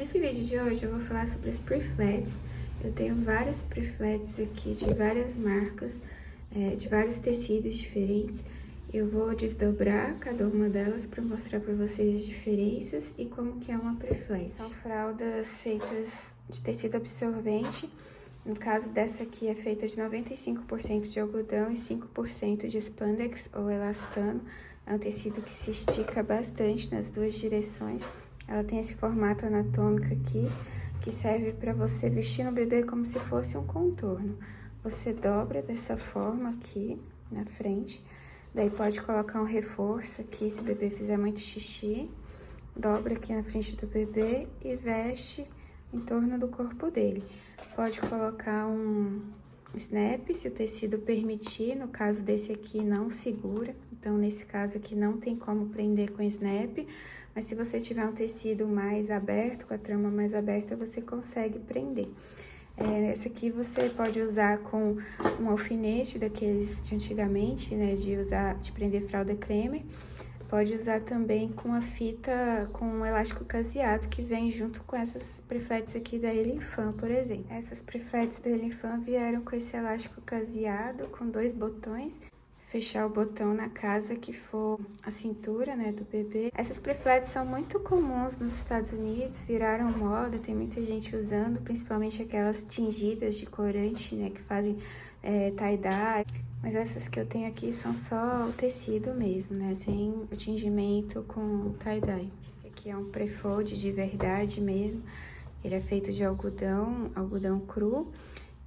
Nesse vídeo de hoje eu vou falar sobre as pre-flats. Eu tenho várias pre-flats aqui de várias marcas, de vários tecidos diferentes. Eu vou desdobrar cada uma delas para mostrar para vocês as diferenças e como que é uma pre-flat. São fraldas feitas de tecido absorvente. No caso dessa aqui é feita de 95% de algodão e 5% de spandex ou elastano. É um tecido que se estica bastante nas duas direções. Ela tem esse formato anatômico aqui, que serve para você vestir no bebê como se fosse um contorno. Você dobra dessa forma aqui na frente, daí pode colocar um reforço aqui se o bebê fizer muito xixi. Dobra aqui na frente do bebê e veste em torno do corpo dele. Pode colocar um snap, se o tecido permitir. No caso desse aqui, não segura. Então, nesse caso aqui, não tem como prender com snap. Mas se você tiver um tecido mais aberto, com a trama mais aberta, você consegue prender. Essa aqui você pode usar com um alfinete daqueles de antigamente, né? De prender fralda cremer. Pode usar também com a fita, com um elástico caseado, que vem junto com essas pre-flats aqui da Elinfan, por exemplo. Essas pre-flats da Elinfan vieram com esse elástico caseado, com 2 botões. Fechar o botão na casa que for a cintura, né, do bebê. Essas pre-flats são muito comuns nos Estados Unidos, viraram moda, tem muita gente usando, principalmente aquelas tingidas de corante, né, que fazem tie-dye. Mas essas que eu tenho aqui são só o tecido mesmo, né, sem o tingimento com tie-dye. Esse aqui é um pre-fold de verdade mesmo, ele é feito de algodão cru.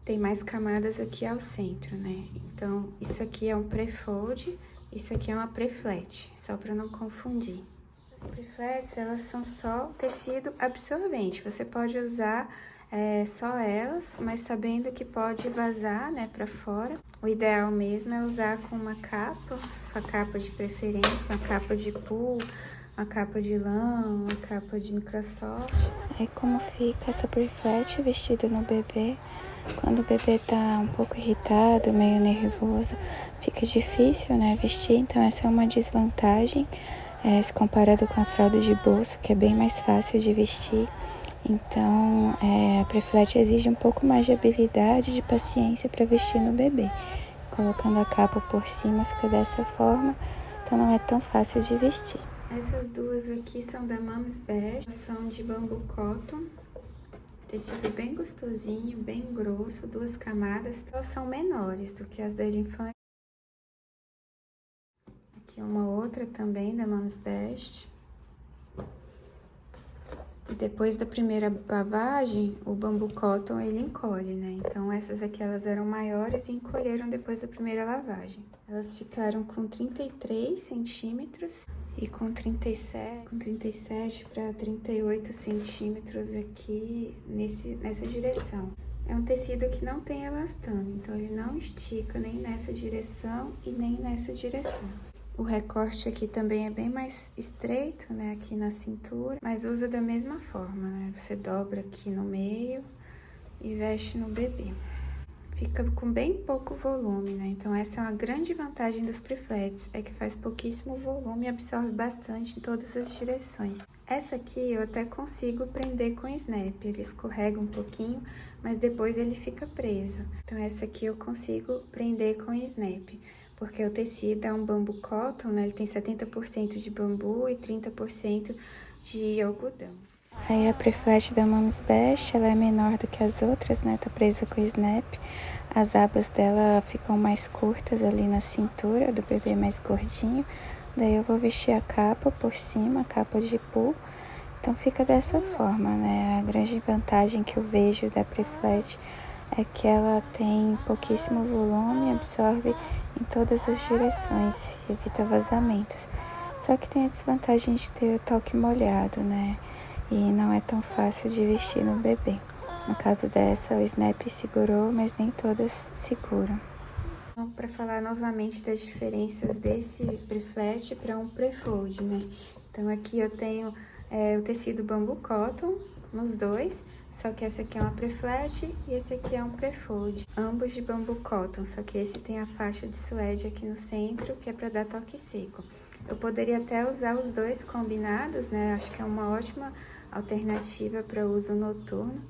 Tem mais camadas aqui ao centro, né? Então, isso aqui é um pre-fold, isso aqui é uma pre-flat, só para não confundir. As pre-flats, elas são só tecido absorvente. Você pode usar só elas, mas sabendo que pode vazar, né, para fora. O ideal mesmo é usar com uma capa, sua capa de preferência, uma capa de pool, uma capa de lã, uma capa de Microsoft. Aí como fica essa pre-flat vestida no bebê? Quando o bebê tá um pouco irritado, meio nervoso, fica difícil, né, vestir. Então essa é uma desvantagem, se comparado com a fralda de bolso, que é bem mais fácil de vestir. Então a pre-flat exige um pouco mais de habilidade, de paciência para vestir no bebê. Colocando a capa por cima fica dessa forma, então não é tão fácil de vestir. Essas duas aqui são da Mams Best, são de bambu cotton. Tecido bem gostosinho, bem grosso, 2 camadas. Elas são menores do que as da Elinfan. Aqui uma outra também da Mams Best. E depois da primeira lavagem, o bambu cotton ele encolhe, né? Então essas aqui elas eram maiores e encolheram depois da primeira lavagem. Elas ficaram com 33 centímetros e com 37 para 38 centímetros aqui nessa direção. É um tecido que não tem elastano, então ele não estica nem nessa direção e nem nessa direção. O recorte aqui também é bem mais estreito, né, aqui na cintura, mas usa da mesma forma, né? Você dobra aqui no meio e veste no bebê. Fica com bem pouco volume, né? Então essa é uma grande vantagem das pre-flats, é que faz pouquíssimo volume e absorve bastante em todas as direções. Essa aqui eu até consigo prender com snap, ele escorrega um pouquinho, mas depois ele fica preso. Então essa aqui eu consigo prender com snap. Porque o tecido é um bambu cotton, né? Ele tem 70% de bambu e 30% de algodão. Aí a pre-flat da Mams Best, ela é menor do que as outras, né? Tá presa com snap. As abas dela ficam mais curtas ali na cintura, do bebê mais gordinho. Daí eu vou vestir a capa por cima, a capa de pool. Então fica dessa forma, né? A grande vantagem que eu vejo da pre-flat é que ela tem pouquíssimo volume, absorve em todas as direções e evita vazamentos. Só que tem a desvantagem de ter o toque molhado, né? E não é tão fácil de vestir no bebê. No caso dessa, o snap segurou, mas nem todas seguram. Então, para falar novamente das diferenças desse pre-flat para um pre-fold, né? Então, aqui eu tenho o tecido bambu cotton nos dois, só que essa aqui é uma pre-flat e esse aqui é um pre-fold. Ambos de bambu cotton, só que esse tem a faixa de suede aqui no centro, que é para dar toque seco. Eu poderia até usar os dois combinados, né? Acho que é uma ótima alternativa para uso noturno.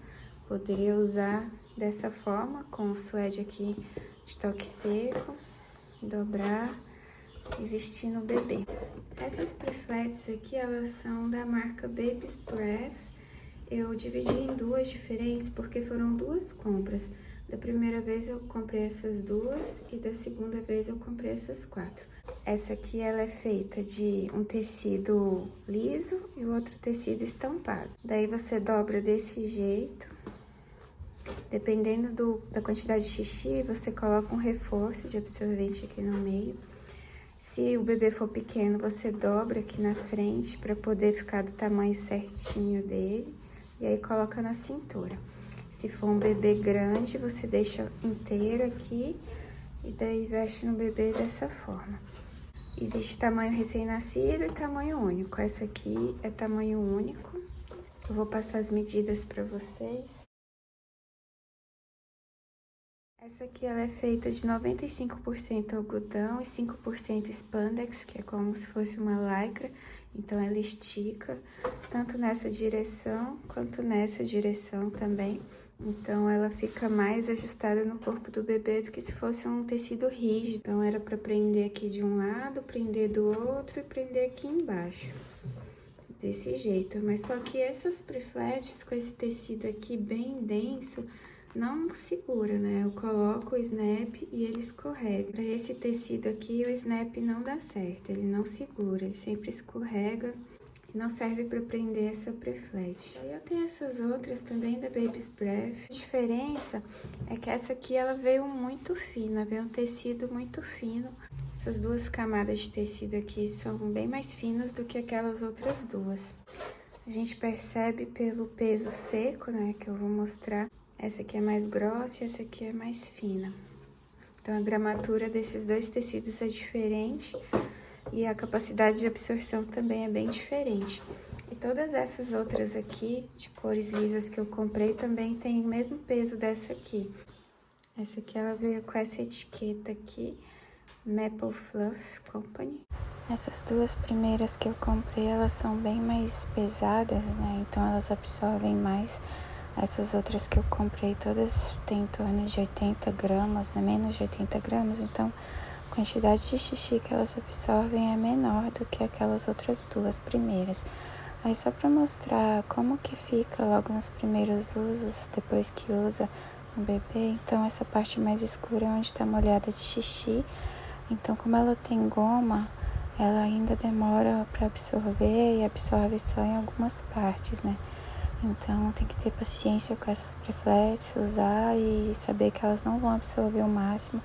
Poderia usar dessa forma, com o suede aqui de toque seco, dobrar e vestir no bebê. Essas prefletes aqui, elas são da marca Baby's Breath. Eu dividi em duas diferentes porque foram duas compras. Da primeira vez eu comprei essas duas e da segunda vez eu comprei essas 4. Essa aqui, ela é feita de um tecido liso e o outro tecido estampado. Daí você dobra desse jeito. Dependendo da quantidade de xixi, você coloca um reforço de absorvente aqui no meio. Se o bebê for pequeno, você dobra aqui na frente para poder ficar do tamanho certinho dele. E aí coloca na cintura. Se for um bebê grande, você deixa inteiro aqui e daí veste no bebê dessa forma. Existe tamanho recém-nascido e tamanho único. Essa aqui é tamanho único. Eu vou passar as medidas para vocês. Essa aqui, ela é feita de 95% algodão e 5% spandex, que é como se fosse uma lycra. Então, ela estica tanto nessa direção quanto nessa direção também. Então, ela fica mais ajustada no corpo do bebê do que se fosse um tecido rígido. Então, era para prender aqui de um lado, prender do outro e prender aqui embaixo. Desse jeito. Mas só que essas prefletes com esse tecido aqui bem denso, não segura, né? Eu coloco o snap e ele escorrega. Para esse tecido aqui, o snap não dá certo, ele não segura, ele sempre escorrega e não serve para prender essa preflete. Aí eu tenho essas outras também da Baby's Breath. A diferença é que essa aqui, ela veio muito fina, veio um tecido muito fino. Essas duas camadas de tecido aqui são bem mais finas do que aquelas outras duas. A gente percebe pelo peso seco, né, que eu vou mostrar. Essa aqui é mais grossa e essa aqui é mais fina. Então, a gramatura desses dois tecidos é diferente e a capacidade de absorção também é bem diferente. E todas essas outras aqui, de cores lisas que eu comprei, também tem o mesmo peso dessa aqui. Essa aqui, ela veio com essa etiqueta aqui, Maple Fluff Company. Essas duas primeiras que eu comprei, elas são bem mais pesadas, né? Então, elas absorvem mais. Essas outras que eu comprei, todas têm em torno de 80 gramas, né? Menos de 80 gramas, então a quantidade de xixi que elas absorvem é menor do que aquelas outras duas primeiras. Aí só para mostrar como que fica logo nos primeiros usos, depois que usa no bebê, então essa parte mais escura é onde tá molhada de xixi. Então, como ela tem goma, ela ainda demora para absorver e absorve só em algumas partes, né? Então, tem que ter paciência com essas prefletes, usar e saber que elas não vão absorver o máximo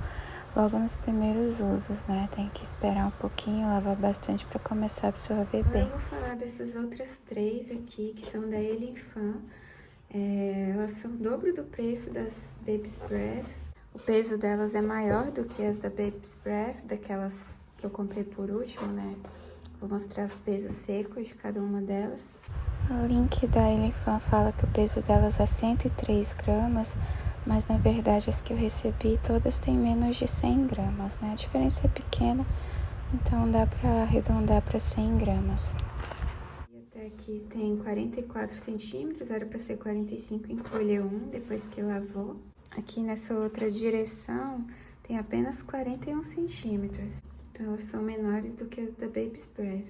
logo nos primeiros usos, né? Tem que esperar um pouquinho, lavar bastante para começar a absorver bem. Agora eu vou falar dessas outras 3 aqui, que são da Elifan. Elas são o dobro do preço das Baby's Breath. O peso delas é maior do que as da Baby's Breath, daquelas que eu comprei por último, né? Vou mostrar os pesos secos de cada uma delas. O link da Elifan fala que o peso delas é 103 gramas, mas na verdade as que eu recebi todas têm menos de 100 gramas, né? A diferença é pequena, então dá para arredondar para 100 gramas. E até aqui tem 44 centímetros, era para ser 45, encolheu um depois que lavou. Aqui nessa outra direção tem apenas 41 centímetros, então elas são menores do que as da Baby's Breath.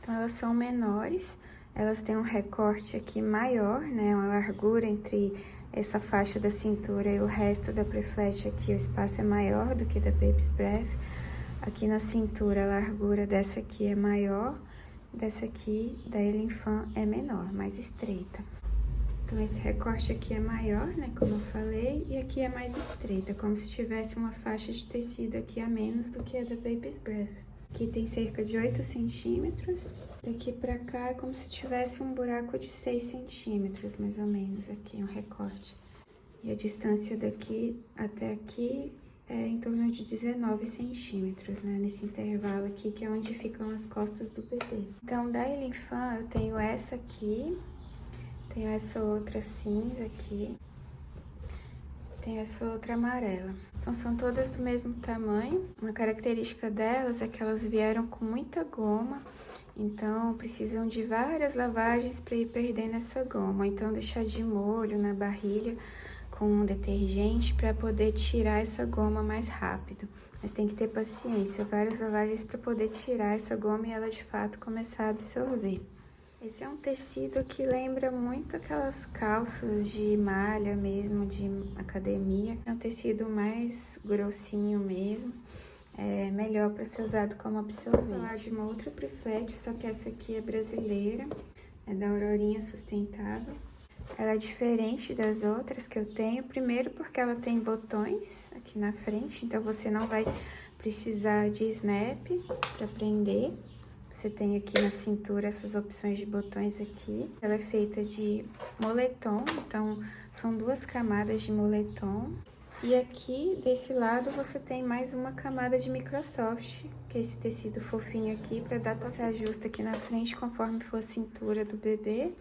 Então elas são menores. Elas têm um recorte aqui maior, né? Uma largura entre essa faixa da cintura e o resto da preflete aqui. O espaço é maior do que da Baby's Breath. Aqui na cintura, a largura dessa aqui é maior. Dessa aqui, da Elifan, é menor, mais estreita. Então, esse recorte aqui é maior, né? Como eu falei. E aqui é mais estreita, como se tivesse uma faixa de tecido aqui a menos do que a da Baby's Breath. Aqui tem cerca de 8 centímetros. Daqui pra cá é como se tivesse um buraco de 6 centímetros, mais ou menos, aqui, um recorte. E a distância daqui até aqui é em torno de 19 centímetros, né? Nesse intervalo aqui, que é onde ficam as costas do bebê. Então, da Elifan, eu tenho essa aqui, tenho essa outra cinza aqui, tem essa outra amarela. Então, são todas do mesmo tamanho. Uma característica delas é que elas vieram com muita goma, então precisam de várias lavagens para ir perdendo essa goma. Então, deixar de molho na barrilha com um detergente para poder tirar essa goma mais rápido. Mas tem que ter paciência, várias lavagens para poder tirar essa goma e ela de fato começar a absorver. Esse é um tecido que lembra muito aquelas calças de malha mesmo, de academia. É um tecido mais grossinho mesmo, é melhor para ser usado como absorvente. Vou falar de uma outra Priflete, só que essa aqui é brasileira, é da Aurorinha Sustentável. Ela é diferente das outras que eu tenho, primeiro porque ela tem botões aqui na frente, então você não vai precisar de snap para prender. Você tem aqui na cintura essas opções de botões aqui. Ela é feita de moletom, então são 2 camadas de moletom. E aqui, desse lado, você tem mais uma camada de Microsoft, que é esse tecido fofinho aqui, para dar, você ajusta aqui na frente conforme for a cintura do bebê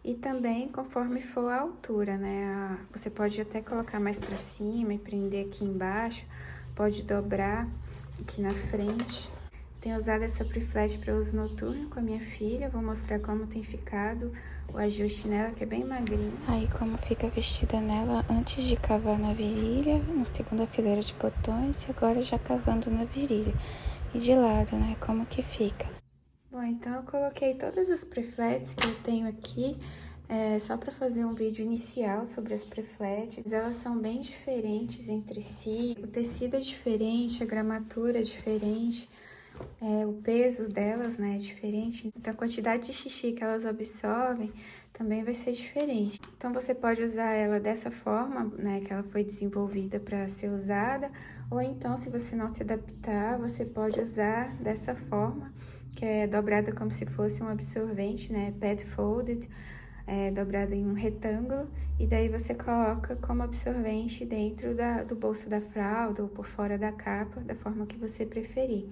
e também conforme for a altura, né? Você pode até colocar mais para cima e prender aqui embaixo, pode dobrar aqui na frente. Tenho usado essa Priflete para uso noturno com a minha filha, vou mostrar como tem ficado o ajuste nela, que é bem magrinho. Aí como fica vestida nela antes de cavar na virilha, na segunda fileira de botões e agora já cavando na virilha. E de lado, né, como que fica. Bom, então eu coloquei todas as Prifletes que eu tenho aqui, só para fazer um vídeo inicial sobre as Prifletes. Elas são bem diferentes entre si, o tecido é diferente, a gramatura é diferente. O peso delas, né, é diferente, então a quantidade de xixi que elas absorvem também vai ser diferente. Então você pode usar ela dessa forma, né, que ela foi desenvolvida para ser usada, ou então se você não se adaptar, você pode usar dessa forma, que é dobrada como se fosse um absorvente, né, pad folded, dobrada em um retângulo, e daí você coloca como absorvente dentro do bolso da fralda ou por fora da capa, da forma que você preferir.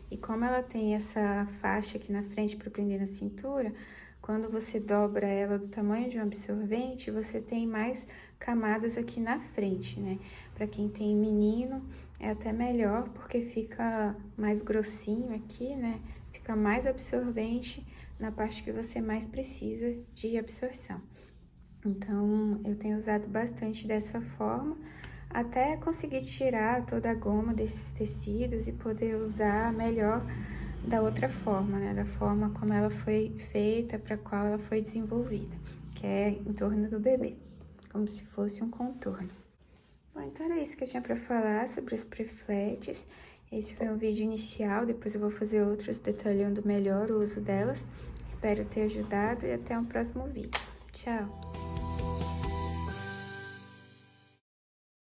E como ela tem essa faixa aqui na frente para prender na cintura, quando você dobra ela do tamanho de um absorvente, você tem mais camadas aqui na frente, né? Para quem tem menino, é até melhor, porque fica mais grossinho aqui, né? Fica mais absorvente na parte que você mais precisa de absorção. Então, eu tenho usado bastante dessa forma, até conseguir tirar toda a goma desses tecidos e poder usar melhor da outra forma, né? Da forma como ela foi feita, para qual ela foi desenvolvida, que é em torno do bebê, como se fosse um contorno. Bom, então era isso que eu tinha para falar sobre as Prifletes. Esse foi um vídeo inicial, depois eu vou fazer outros detalhando melhor o uso delas. Espero ter ajudado e até um próximo vídeo. Tchau!